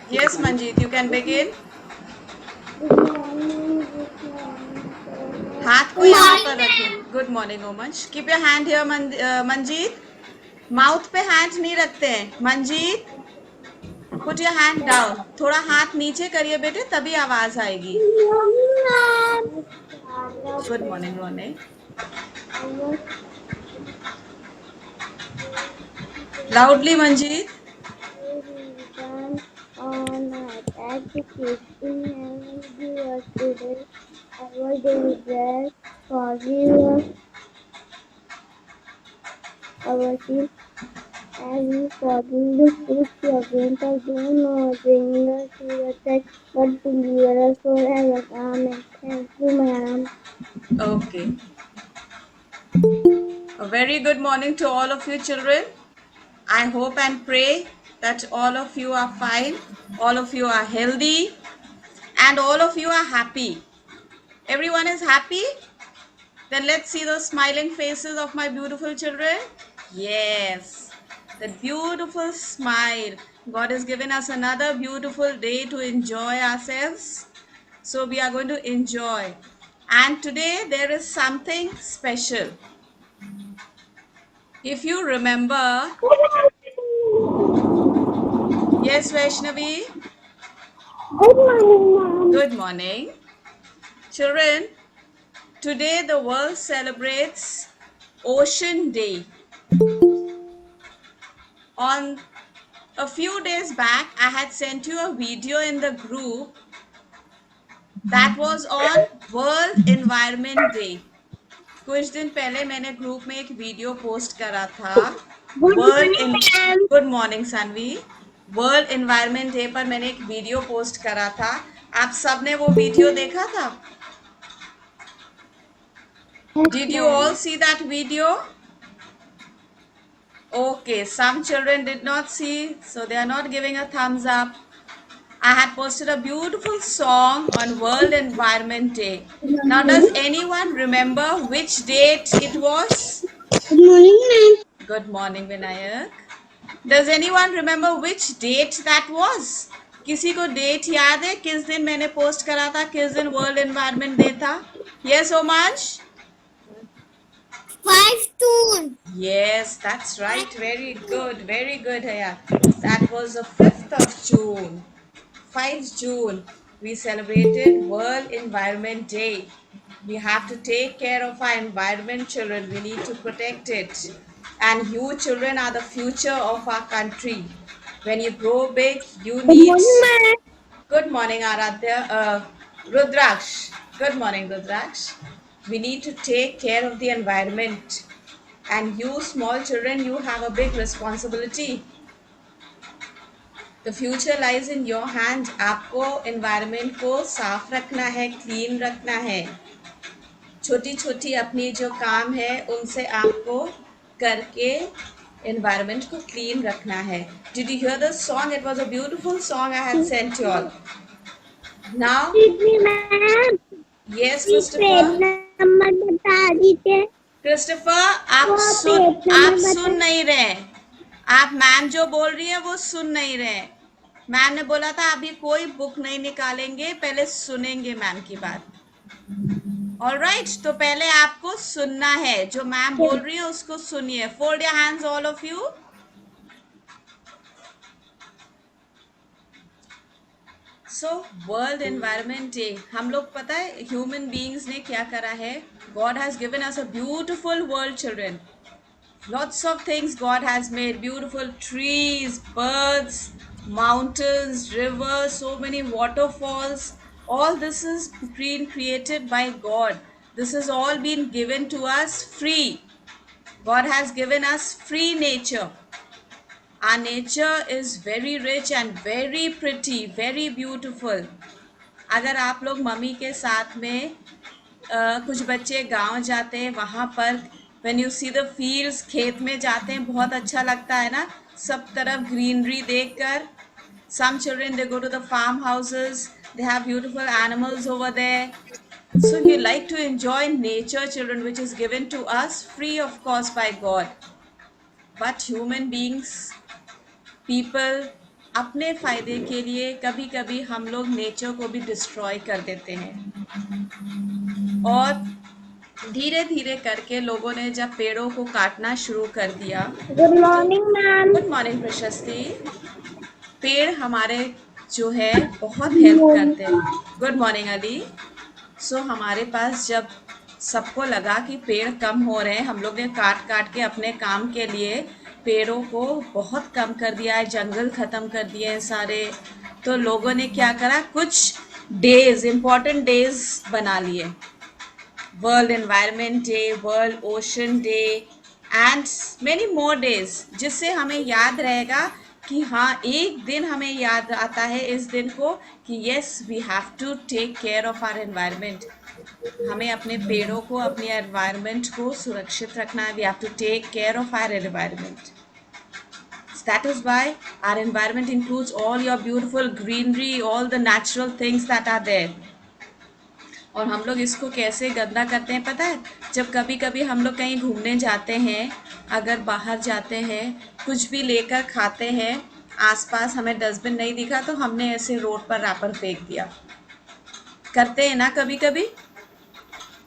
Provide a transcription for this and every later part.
Yes, Manjeet, you can begin. हाथ को Good यहाँ morning, पर रखिए. ma'am. Good morning Omansh. Keep your hand here Manjeet. Mouth पे हैंड नहीं रखते हैं. Manjeet, put your hand down. थोड़ा हाथ नीचे करिए बेटे, तभी आवाज आएगी. Good morning, ma'am. Good morning morning. Loudly Manjeet. On education and the students our daily dress for viewers, our team and for the food children to do not bring us to the text but deliver us forever. Amen. Thank you, ma'am. Okay. A very good morning to all of you children. I hope and pray that all of you are fine, all of you are healthy, and all of you are happy. Everyone is happy? Then let's see those smiling faces of my beautiful children. Yes, that beautiful smile. God has given us another beautiful day to enjoy ourselves. So we are going to enjoy. And today there is something special. If you remember, yes, Vaishnavi, Good morning, ma'am. good morning. Children, today the world celebrates Ocean Day. On a few days back, I had sent you a video in the group that was on World Environment Day. कुछ दिन पहले मैंने group में एक video post करा था. Good world morning, इन ma'am. Good morning Saanvi. World environment day पर मैंने एक वीडियो पोस्ट करा था. आप सब ने वो वीडियो देखा था? Yes, Did you all ma'am. see that video? Okay, some children did not see, so they are not giving a thumbs up. I had posted a beautiful song on World Environment Day. Now, does anyone remember which date it was? Good morning, ma'am. Good morning, Vinayak. Does anyone remember which date that was? किसी को date याद है किस दिन मैंने post करा था, किस दिन वर्ल्ड एनवायरनमेंट डे था? Yes ओमांश. 5 June. Yes, that's right. Very good, Haya. That was the 5th of June. 5th June, we celebrated World Environment Day. We have to take care of our environment, children. We need to protect it. And you children are the future of our country. When you grow big, you Good need. morning, ma'am. Good morning, Aradhya. Rudraksh. Good morning, Rudraksh. We need to take care of the environment. And you small children, you have a big responsibility. The future lies in your hand. आपको environment को साफ रखना है, clean रखना है. छोटी छोटी अपनी जो काम है उनसे आपको करके environment को clean रखना है. Did you hear the song? It was a beautiful song I had sent you all. Now, दीदी ma'am yes, please page Christopher. Number बता दीजिए. क्रिस्टोफर, वो पेज आप नंबर सुन बता. नहीं रहे. आप मैम जो बोल रही है वो सुन नहीं रहे. मैम ने बोला था अभी कोई बुक नहीं निकालेंगे, पहले सुनेंगे मैम की बात. ऑलराइट, तो पहले आपको सुनना है. जो मैम बोल रही है उसको सुनिए. Fold your hands all of you. So world environment day, हम लोग पता है ह्यूमन बीइंग्स ने क्या करा है. God has given us a beautiful world children. Lots of things God has made. Beautiful trees, birds, mountains, rivers, so many waterfalls. All this is been created by God. This has all been given to us free. God has given us free nature. Our nature is very rich and very pretty, very beautiful. अगर आप लोग mummy के साथ में कुछ बच्चे गांव जाते हैं, वहाँ पर when you see the fields, खेत में जाते हैं, बहुत अच्छा लगता है ना, सब तरफ ग्रीनरी देखकर. Some children they go to the farmhouses, they have beautiful animals over there. So you like to enjoy nature, children, which is given to us free of course by God. But human beings, people अपने फायदे के लिए कभी कभी हम लोग nature को भी डिस्ट्रॉय कर देते हैं। और धीरे धीरे करके लोगों ने जब पेड़ों को काटना शुरू कर दिया, गुड तो मॉर्निंग मैम। गुड मॉर्निंग प्रशस्ति। पेड़ हमारे जो है बहुत हेल्प करते हैं। Good morning Ali. सो हमारे पास जब सबको लगा कि पेड़ कम हो रहे हैं, हम लोग ने काट काट के अपने काम के लिए पेड़ों को बहुत कम कर दिया है, जंगल ख़त्म कर दिए हैं सारे। तो लोगों ने क्या करा, कुछ डेज, इम्पॉर्टेंट डेज बना लिए। World environment day, world ocean day and many more days, जिससे हमें याद रहेगा कि हाँ, एक दिन हमें याद आता है इस दिन को कि yes, we have to take care of our environment. हमें अपने पेड़ों को, अपने एनवायरनमेंट को सुरक्षित रखना है। We have to take care of our environment. That is why our environment includes all your beautiful greenery, all the natural things that are there. और हम लोग इसको कैसे गंदा करते हैं पता है? जब कभी कभी हम लोग कहीं घूमने जाते हैं, अगर बाहर जाते हैं, कुछ भी लेकर खाते हैं, आसपास हमें डस्टबिन नहीं दिखा तो हमने ऐसे रोड पर रैपर फेंक दिया। करते हैं ना कभी कभी?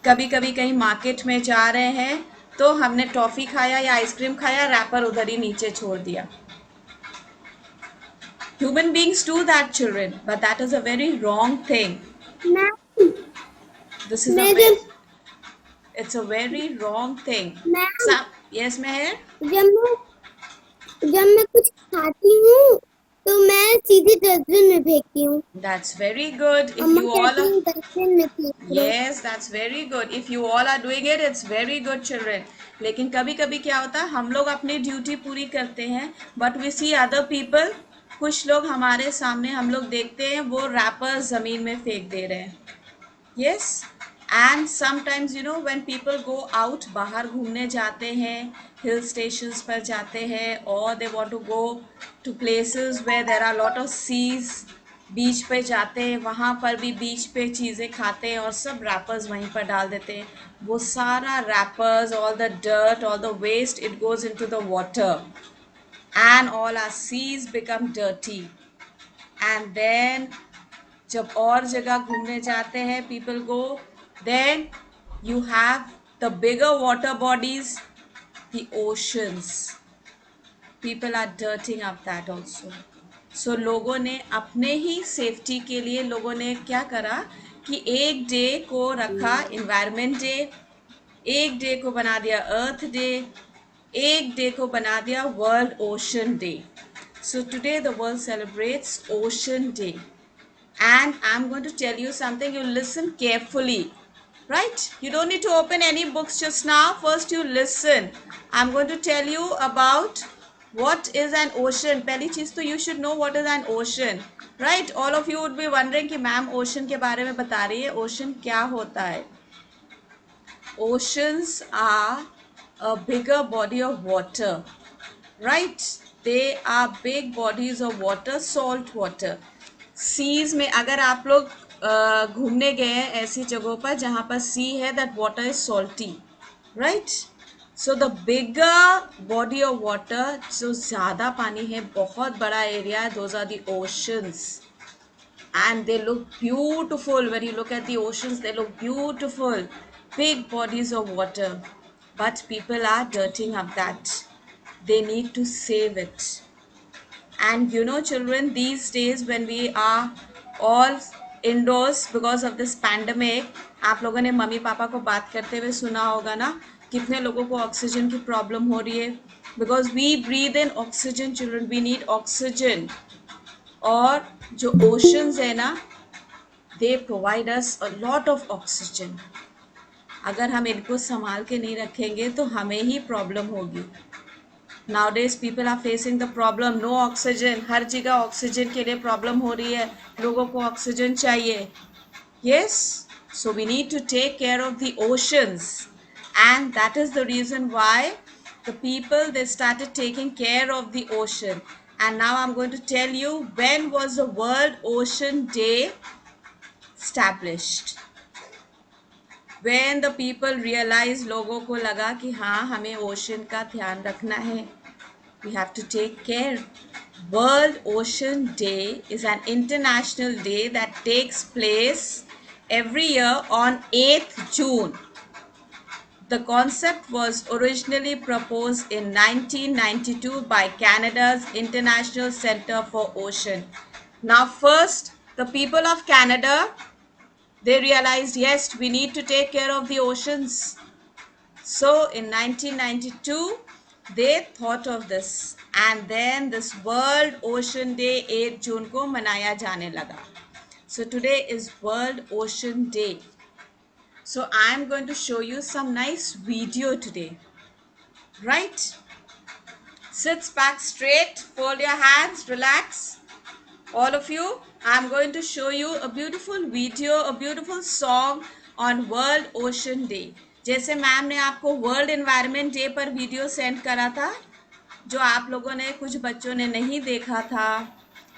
कभी कभी कहीं मार्केट में जा रहे हैं तो हमने टॉफ़ी खाया या आइसक्रीम खाया, रैपर उधर ही नीचे छोड़ दिया। Human beings do that, children, but that is a very wrong thing. Ma'am This is a मैं very, जब it's a very wrong thing. Ma'am Yes, Meher? जब मैं कुछ खाती हूँ तो मैं सीधे डस्टबिन में फेंकती हूँ। That's very good. If अम्मा you all कहती are, हैं डस्टबिन में फेंक दो। yes, that's very good. If you all are doing it, it's very good, children. लेकिन कभी कभी क्या होता है, हम लोग अपनी ड्यूटी पूरी करते हैं, but we see other people, कुछ लोग हमारे सामने हम लोग देखते हैं वो रैपर ज़मीन में फेंक दे रहे हैं। Yes, and sometimes when people go out, बाहर घूमने जाते हैं, हिल स्टेशंस पर जाते हैं, और they want to go to places where there are lot of seas, बीच पे जाते हैं, वहाँ पर भी बीच पे चीज़ें खाते हैं और सब रैपर्स वहीं पर डाल देते हैं। वो सारा rappers, all the dirt, all the waste, it goes into the water and all our seas become dirty. And then जब और जगह घूमने जाते हैं, people go, then you have the bigger water bodies, the oceans, people are dirtying up that also. So लोगों ने अपने ही safety के लिए लोगों ने क्या करा कि एक डे को रखा इन्वायरमेंट डे, एक डे को बना दिया अर्थ डे, एक डे को बना दिया world ocean day. So today the world celebrates ocean day. And I'm going to tell you something. You listen carefully, right? You don't need to open any books just now. First you listen. I'm going to tell you about what is an ocean. पहली चीज तो you should know what is an ocean, right? All of you would be wondering कि ma'am ocean के बारे में बता रही है, ocean क्या होता है? Oceans are a bigger body of water, right? They are big bodies of water, salt water. Seas में अगर आप लोग घूमने गए हैं ऐसी जगहों पर जहाँ पर सी है, that water is salty, right? So the bigger body of water, जो ज़्यादा पानी है, बहुत बड़ा एरिया है, those are the oceans, and they look beautiful. When you look at the oceans, they look beautiful, big bodies of water, but people are dirtying up that. They need to save it. And children, these days when we are all indoors because of this pandemic, आप लोगों ने mummy papa को बात करते हुए सुना होगा ना, कितने लोगों को ऑक्सीजन की प्रॉब्लम हो रही है, because we breathe in oxygen, children, we need oxygen. और जो ओशंस है ना, they provide us a lot of oxygen. अगर हम इनको संभाल के नहीं रखेंगे तो हमें ही प्रॉब्लम होगी। Nowadays people are facing the problem, no oxygen, हर जगह ऑक्सीजन के लिए प्रॉब्लम हो रही है, लोगों को ऑक्सीजन चाहिए। Yes, so we need to take care of the oceans, and that is the reason why the people, they started taking care of the ocean. And now I'm going to tell you when was the World Ocean Day established. When the people realized, लोगों को लगा कि हाँ, हमें ocean का ध्यान रखना है, We have to take care. World Ocean Day is an international day that takes place every year on 8th June. The concept was originally proposed in 1992 by Canada's International Centre for Ocean. Now, first, the people of Canada, they realized, yes, we need to take care of the oceans. So in 1992, they thought of this, and then this World Ocean Day 8 June को मनाया जाने लगा. So today is World Ocean Day. So I am going to show you some nice video today. Right? Sit back straight, fold your hands, relax. All of you, I am going to show you a beautiful video, a beautiful song on World Ocean Day. जैसे ma'am ने आपको world environment day पर video send करा था, जो आप लोगों ने, कुछ बच्चों ने नहीं देखा था,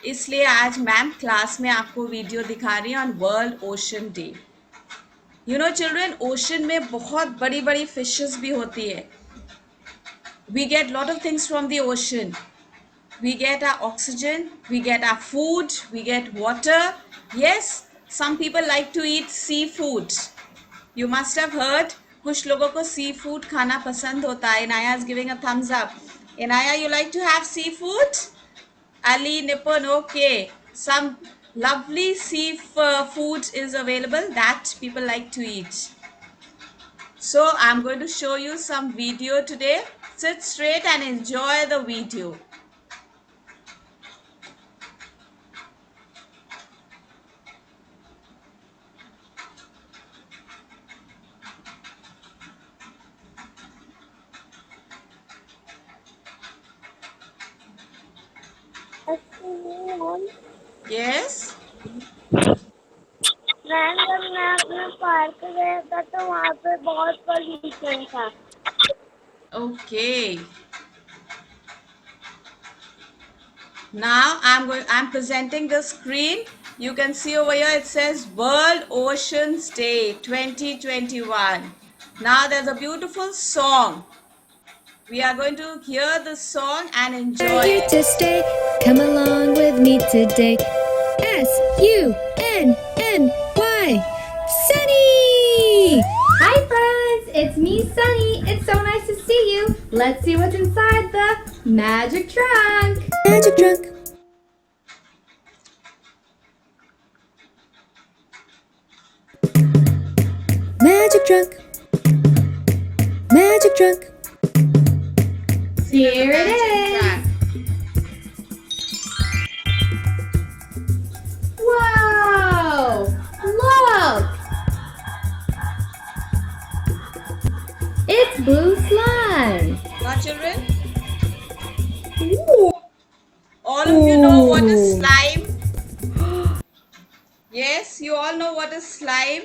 इसलिए आज मैम क्लास में आपको वीडियो दिखा रही हैं on world ocean day. You know children, ocean में बहुत बड़ी बड़ी फिशेस भी होती है. We get lot of things from the ocean. We get our oxygen, we get our food, we get water. Yes, some people like to eat seafood. You must have heard, कुछ लोगों को seafood खाना पसंद होता है. Inaya is giving a thumbs up. Inaya, you like to have seafood? Ali, Nippon, okay. Some lovely seafood is available that people like to eat. So I'm going to show you some video today. Sit straight and enjoy the video. Yes. Ma'am जब मैं अपने park गया था तो वहाँ पे बहुत pollution था. Okay. Now I'm presenting the screen. You can see over here it says World Oceans Day 2021. Now there's a beautiful song. We are going to hear the song and enjoy Here it. to stay, come along with me today. Sunny! Hi friends, it's me Sunny. It's so nice to see you. Let's see what's inside the magic trunk. Magic trunk. Magic trunk. Magic trunk. Here it is. Whoa! Look! It's blue slime. Now children, all of you know what is slime? Yes, you all know what is slime.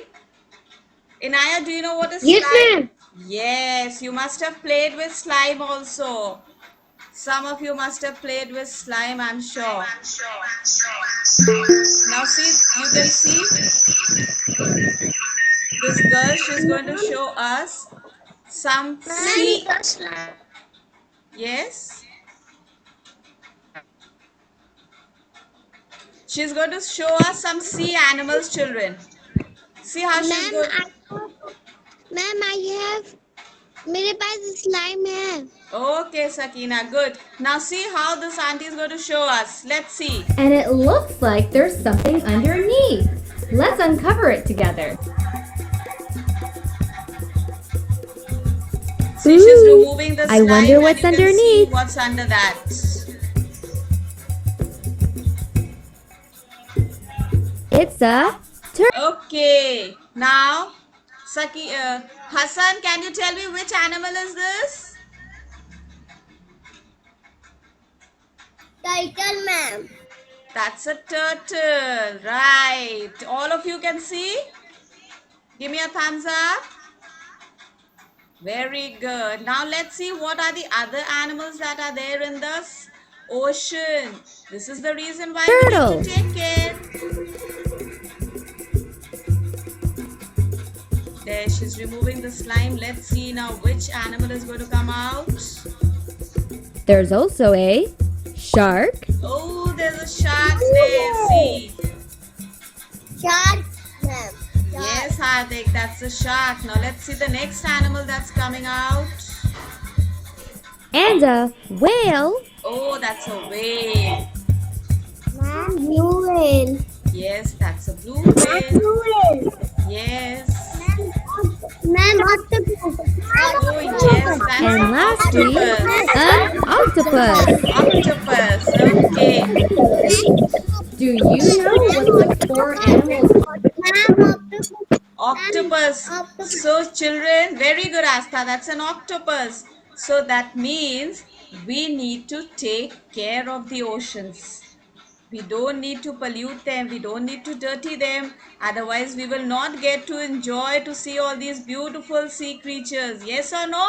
Inaya, do you know what is slime? ma'am. Yes, you must have played with slime also. Some of you must have played with slime, I'm sure. Now see, you can see this girl, she's going to show us some sea. Yes. She's going to show us some sea animals, children. See how she's going. Ma'am I have मेरे पास slime है. Okay, Sakina, good. Now see how this auntie is going to show us. Let's see. And it looks like there's something underneath. Let's uncover it together. See, she's removing the slime. I wonder and what's you can see underneath. what's under that. It's a turtle. Okay, now Hassan, can you tell me which animal is this? Title ma'am. That's a turtle, right? All of you can see? Give me a thumbs up. Very good. Now let's see what are the other animals that are there in the ocean. This is the reason why Turtle. we need to take care. There, she's removing the slime. Let's see now which animal is going to come out. There's also a shark, Oh, there's a shark there. See. Shark. Yes, Hardik, that's a shark. Now let's see the next animal that's coming out. and a whale. Oh, that's a whale. Ma'am, blue whale. Yes, that's a blue whale. Blue whale. Yes. Ma'am, octopus. Oh, yes, that's And an lastly, octopus. an octopus. Octopus. Okay. Do you know what the 4 animals Ma'am, octopus. Octopus. So, children, very good, Astha. That's an octopus. So, that means we need to take care of the oceans. We don't need to pollute them. We don't need to dirty them. Otherwise, we will not get to enjoy to see all these beautiful sea creatures. Yes or no?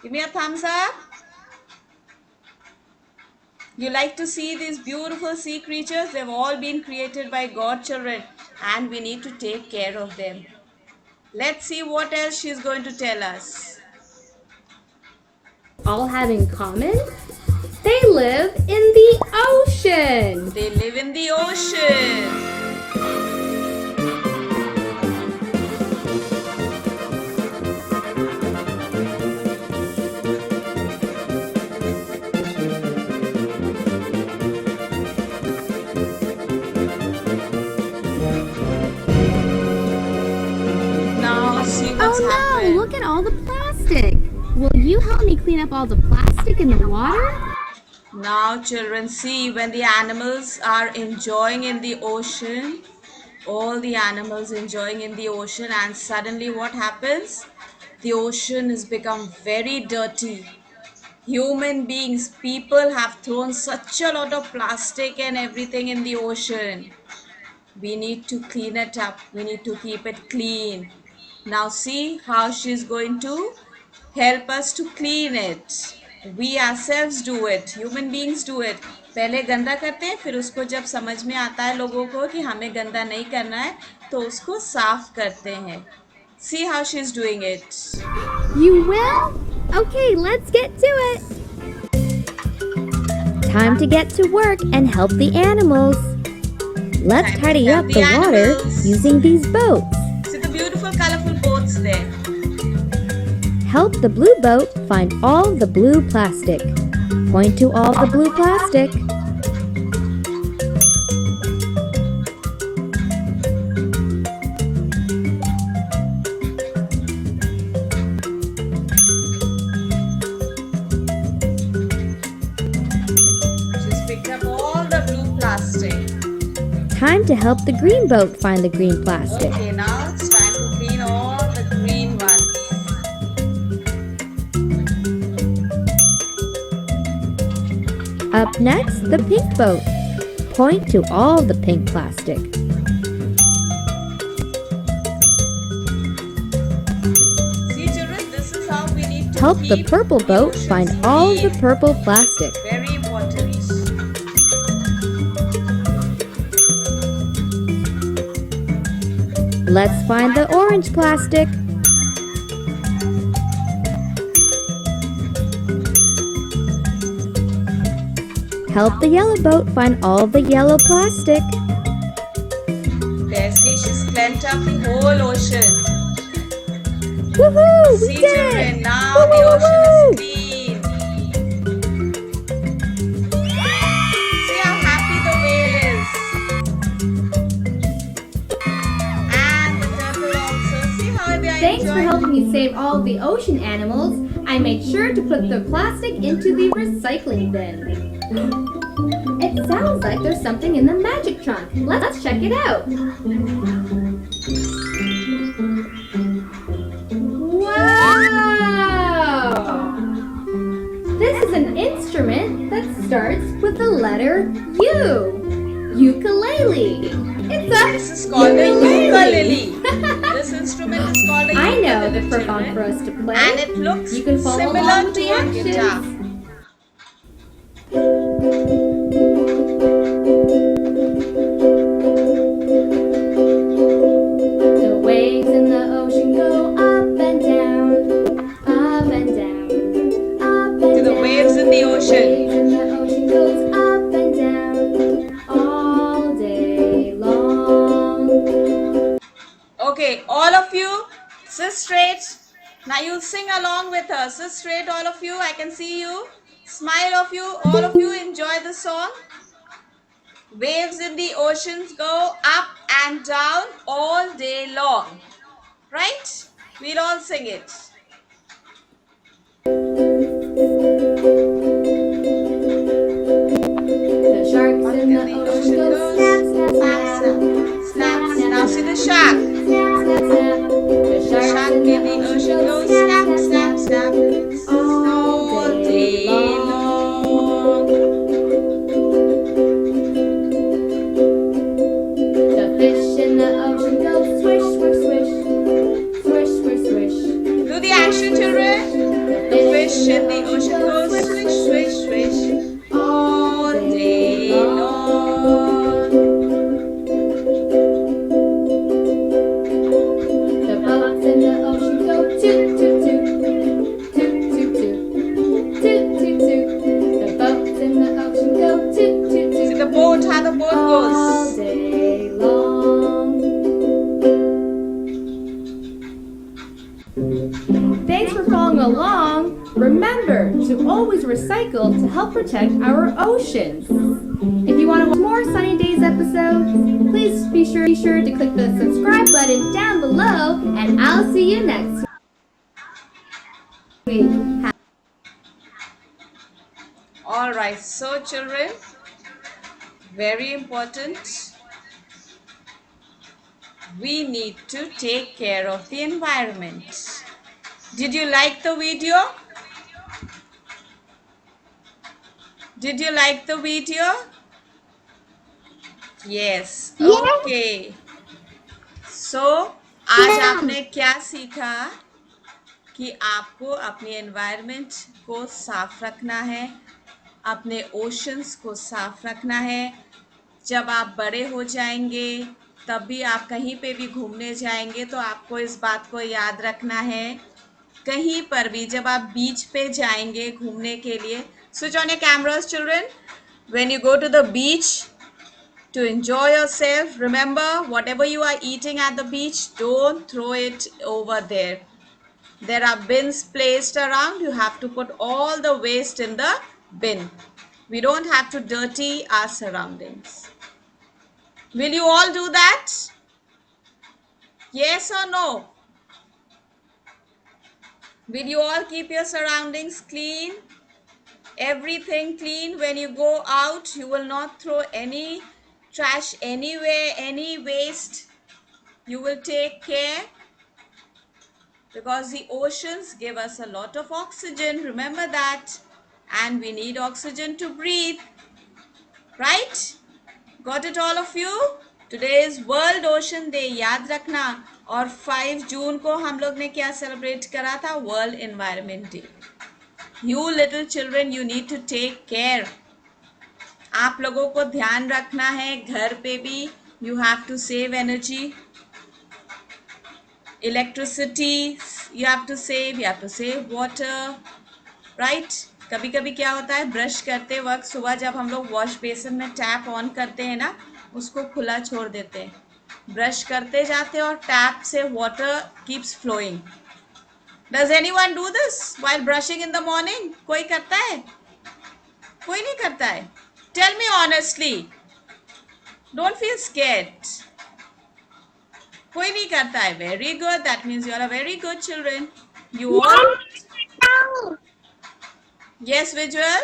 Give me a thumbs up. You like to see these beautiful sea creatures? They've all been created by God, children, and we need to take care of them. Let's see what else she's going to tell us. all have in common? They live in the ocean. They live in the ocean. Now see what's Oh no, happened. look at all the plastic. Will you help me clean up all the plastic in the water? Now children, see, when the animals are enjoying in the ocean, all the animals enjoying in the ocean, and suddenly what happens? The ocean has become very dirty. Human beings, people have thrown such a lot of plastic and everything in the ocean. We need to clean it up. We need to keep it clean. Now see how she's going to help us to clean it. We ourselves do it. Human beings do it. पहले गंदा करते हैं, फिर उसको जब समझ में आता है लोगों को कि हमें गंदा नहीं करना है, तो उसको साफ करते हैं. See how she's doing it. You will? Okay, let's get to it. Time to get to work and help the animals. Let's Time to tidy help up the the water animals. using these boats. See the beautiful colorful boats there. Help the blue boat find all the blue plastic. Point to all the blue plastic. She's picked up all the blue plastic. Time to help the green boat find the green plastic. Okay, now it's time to clean all the green ones. Up next, the pink boat. Point to all the pink plastic. See children, this is how we need to Help the keep purple boat oceans find all the clean. purple plastic. Very important. Let's find the orange plastic. Help the yellow boat find all the yellow plastic. There, see, she's cleaned up the whole ocean. Woohoo! We See did children, it! now Woo, the woo, ocean woo, is clean. See how happy the whale is. And the turtle also. See how they are Thanks for enjoying. helping me save all the ocean animals. I made sure to put the plastic into the recycling bin. It sounds like there's something in the magic trunk. Let's check it out. Wow! This is an instrument that starts with the letter U. Ukulele. This It's is a called a ukulele. ukulele. This instrument is called a I know ukulele, the forgot children. for us to play. And it looks You can follow similar along with to the a actions. guitar. The waves in the ocean go up and down, up and down, up and To the down. waves in the ocean Now you sing along with us. So straight, all of you. I can see you. Smile of you. All of you enjoy the song. Waves in the oceans go up and down all day long. Right? We'll all sing it. The sharks in the ocean go snap, snap, snap. Snap, snap. Now see the shark. Snap, snap. The Shark in the ocean goes snap, snap, snap. All day long. The fish in the ocean go swish, swish, swish. Swish, swish, swish. Do the action, children. The fish in the ocean goes swish, swish, swish. All day long. The boats in the ocean go toot, toot, toot. Toot, toot, toot. Toot, toot, toot. The boats in the ocean go toot, toot, See toot. the boat, how the boat All goes. day long. Thanks for following along. Remember to always recycle to help protect our oceans. If you want to watch more Sunny Days episodes, please be sure to click the subscribe button down below, and I'll see you next week. All right, so children, very important. We need to take care of the environment. Did you like the video? Did you like the video? Yes. Okay. So आज आपने क्या सीखा कि आपको अपने environment को साफ रखना है, अपने ओशंस को साफ रखना है. जब आप बड़े हो जाएंगे तब भी आप कहीं पे भी घूमने जाएंगे तो आपको इस बात को याद रखना है. कहीं पर भी जब आप बीच पे जाएंगे घूमने के लिए, switch on your cameras children. When you go to the beach to enjoy yourself, remember whatever you are eating at the beach, don't throw it over there. There are bins placed around. You have to put all the waste in the bin. We don't have to dirty our surroundings. Will you all do that? Yes or no? Will you all keep your surroundings clean? Everything clean when you go out. You will not throw any trash anywhere, any waste. You will take care because the oceans give us a lot of oxygen. Remember that. And we need oxygen to breathe. Right? Got it all of you? Today is World Ocean Day. याद रखना. और 5 जून को हम लोग ने क्या celebrate करा था? World Environment Day. You little children, you need to take care. आप लोगों को ध्यान रखना है. घर पे भी you have to save energy. Electricity you have to save water. Right? कभी कभी क्या होता है, ब्रश करते वक्त सुबह जब हम लोग वॉश बेसिन में टैप ऑन करते हैं ना, उसको खुला छोड़ देते हैं. ब्रश करते जाते हैं और टैप से water keeps flowing. Does anyone do this while brushing in the morning? कोई करता है? कोई नहीं करता है. Tell me honestly. Don't feel scared. कोई नहीं करता है. Very good. That means you are a very good children. You all. Yes विजुअल.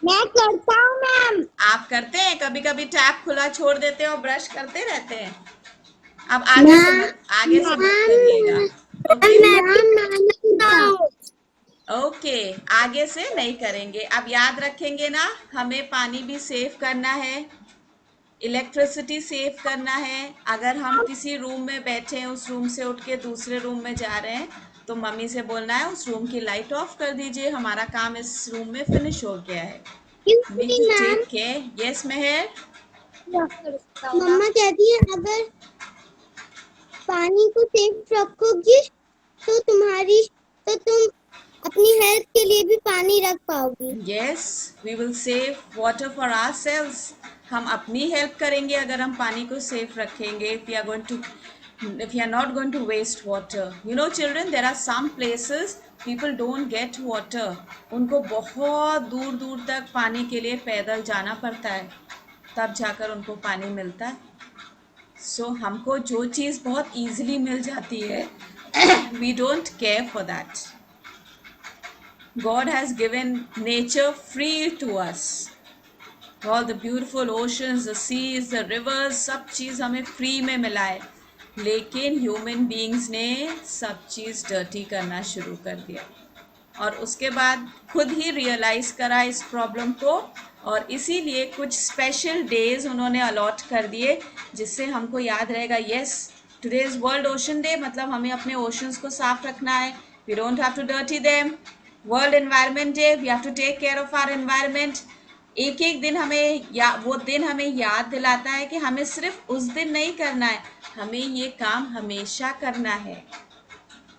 मैं करता हूँ मैम. आप करते हैं? कभी कभी टैप खुला छोड़ देते हैं और ब्रश करते रहते हैं. अब आगे से मत करिएगा. ओके, आगे से नहीं करेंगे. अब याद रखेंगे ना, हमें पानी भी सेव करना है, इलेक्ट्रिसिटी सेव करना है. अगर हम किसी रूम में बैठे हैं, उस रूम से उठ के दूसरे रूम में जा रहे हैं, तो मम्मी से बोलना है उस रूम की लाइट ऑफ कर दीजिए, हमारा काम इस रूम में फिनिश हो गया है. Take care. यस मेहर. मम्मा कहती है अगर पानी को सेफ रखोगी तो तुम अपनी हेल्थ के लिए भी पानी रख पाओगी. Yes, we will save water for ourselves. हम अपनी हेल्प करेंगे अगर हम पानी को सेफ रखेंगे. We are going to if you are not going to waste water. You know, children, there are some places people don't get water. उनको बहुत दूर दूर तक पानी के लिए पैदल जाना पड़ता है, तब जाकर उनको पानी मिलता है. So हमको जो चीज़ बहुत easily मिल जाती है, we don't care for that. God has given nature free to us. All the beautiful oceans, the seas, the rivers, सब चीज़ हमें फ्री में मिला है. लेकिन ह्यूमन बीइंग्स ने सब चीज़ डर्टी करना शुरू कर दिया और उसके बाद खुद ही रियलाइज़ करा इस प्रॉब्लम को, और इसीलिए कुछ स्पेशल डेज उन्होंने अलॉट कर दिए जिससे हमको याद रहेगा, yes today is world ocean day, मतलब हमें अपने ओशंस को साफ रखना है. We don't have to dirty them. World environment day, we have to take care of our environment. एक एक दिन हमें वो दिन हमें याद दिलाता है कि हमें सिर्फ उस दिन नहीं करना है, हमें ये काम हमेशा करना है.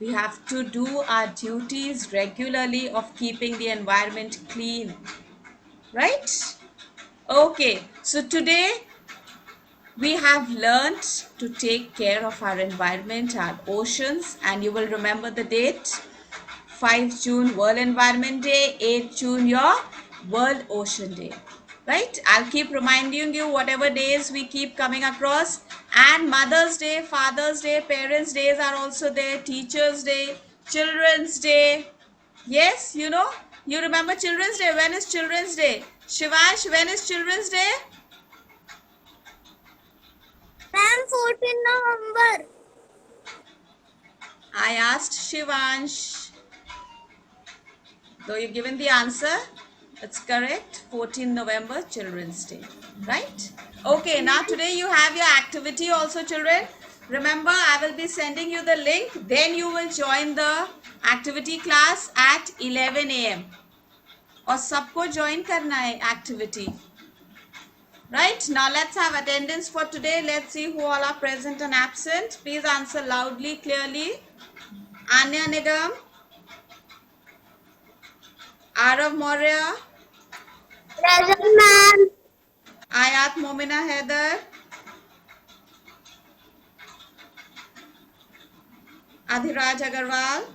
We have to do our duties regularly of keeping the environment clean. Right? Okay, so today we have learned to take care of our environment, our oceans, and you will remember the date. 5 June World Environment Day, 8 June your World Ocean Day. Right? I'll keep reminding you whatever days we keep coming across. And Mother's Day, Father's Day, Parents' Days are also there. Teachers' Day, Children's Day. Yes, you know, you remember Children's Day. When is Children's Day? Shivansh, when is Children's Day? Ma'am, 14 November. I asked Shivansh. Though you've given the answer, it's correct. 14 November, Children's Day. Right? Okay, now today you have your activity also, children. Remember, I will be sending you the link. Then you will join the activity class at 11 a.m. और सबको join करना है activity. Right? Now let's have attendance for today. Let's see who all are present and absent. Please answer loudly, clearly. Anya Nigam. Arav Maurya. Present, ma'am. Ayat Momina Heather. Adhiraj Agarwal.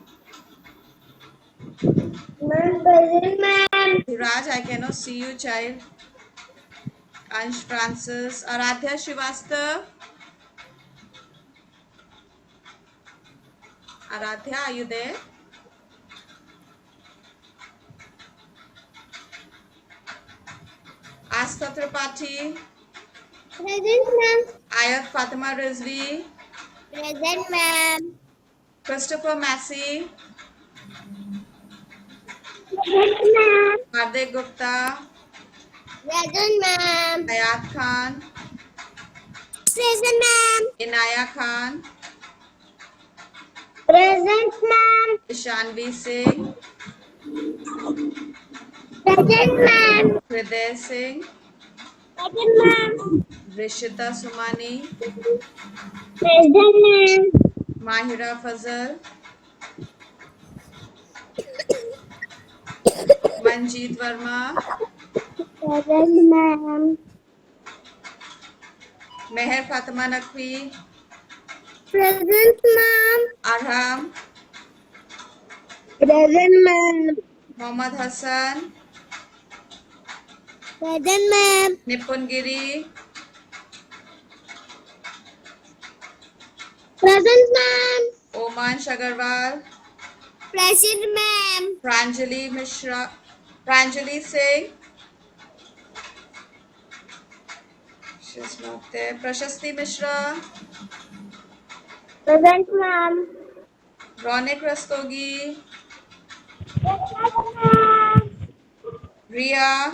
Ma'am, present, ma'am. Adhiraj, I cannot see you, child. Ansh Francis. Aradhya Srivastav. Aradhya, are you there? Asta Tripathi. Present, ma'am. Ayat Fatima Rizvi. Present, ma'am. Christopher Massey. Present, ma'am. Hardik Gupta. Present, ma'am. Ayat Khan. Present, ma'am. Inaya Khan. Present, ma'am. Ishanvi Singh. Present, ma'am. Hriday Singh. Present, ma'am. Rishita Sumani. Present, ma'am. Mahira Fazal. Manjeet Verma. Present, ma'am. Meher Fatima Naqvi. Present, ma'am. Arham. Present, ma'am. Mohammad Hassan. Present, ma'am. Nipun Giri. Present, ma'am. Omansh Agarwal. Present, ma'am. Pranjali Mishra. Pranjali Singh. She's not there. Prashasti Mishra. Present, ma'am. Ronik Rastogi. Present, ma'am. Ria.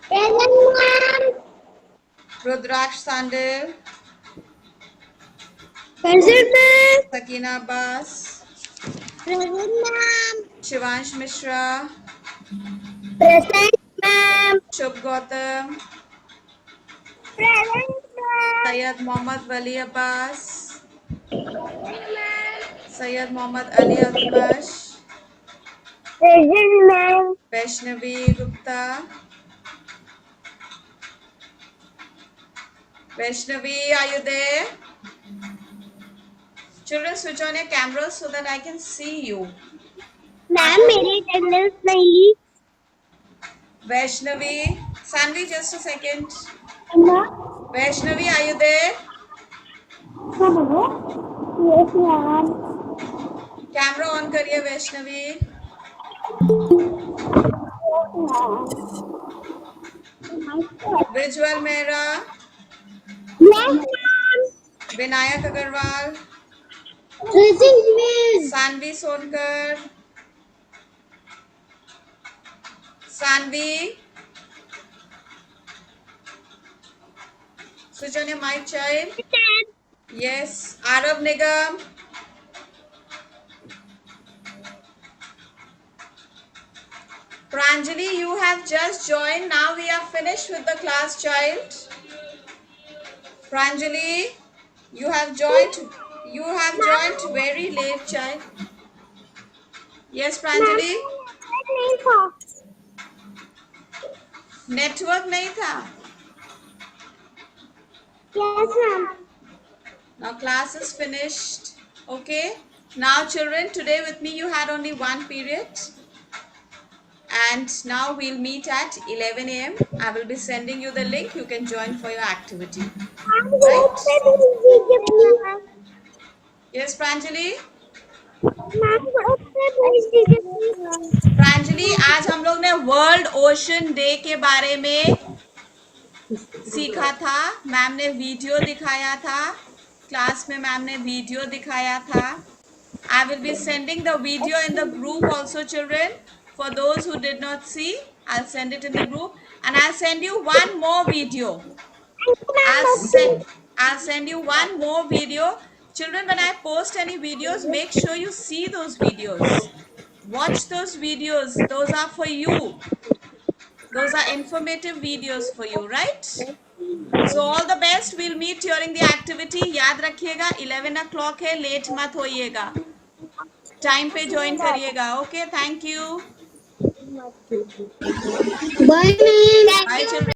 Present, ma'am. Rudraksh Sandil. Present, ma'am. Sakina Abbas. Present, ma'am. Shivansh Mishra. Present, ma'am. Shubh Gautam. Present, ma'am. Syed Mohammad Wali Abbas. Present, ma'am. Syed Mohammad Ali Akbash. Present, ma'am. Vaishnavi Gupta. Vaishnavi, are you there? Children, switch on your cameras so that I can see you. Ma'am मेरी attendance नहीं Vaishnavi, Sanvi, just a second. अम्मा Vaishnavi, are you there? हाँ बोलो yes ma'am camera on करिए Vaishnavi. Brijwal Mehra, yes ma'am Vinayak Agarwal, present miss Sanvi Sonkar, Sanvi, switch on your mic, child. Yes, Arav Nigam, Pranjali, you have just joined. Now we are finished with the class, child. Pranjali, you have joined. You have joined very late, child. Yes, Pranjali. नहीं था network नहीं था. Yes ma'am Now class is finished. Okay. Now children, today with me you had only one period. And now we'll meet at 11 a.m. I will be sending you the link. You can join for your activity. Right? Yes, Pranjali. Pranjali, आज हम लोग ने world ocean day के बारे में सीखा था. Ma'am ने वीडियो दिखाया था. क्लास में मैम ने वीडियो दिखाया था. I will be sending the video in the group also, children. For those who did not see, I'll send it in the group. And I'll send you one more video. I'll send you one more video. Children, when I post any videos, make sure you see those videos. Watch those videos. Those are for you. Those are informative videos for you, right? So all the best. We'll meet during the activity. याद रखिएगा 11 o'clock है. Late मत होइएगा. Time पे join करिएगा. Okay, thank you. Bye ma'am Bye children.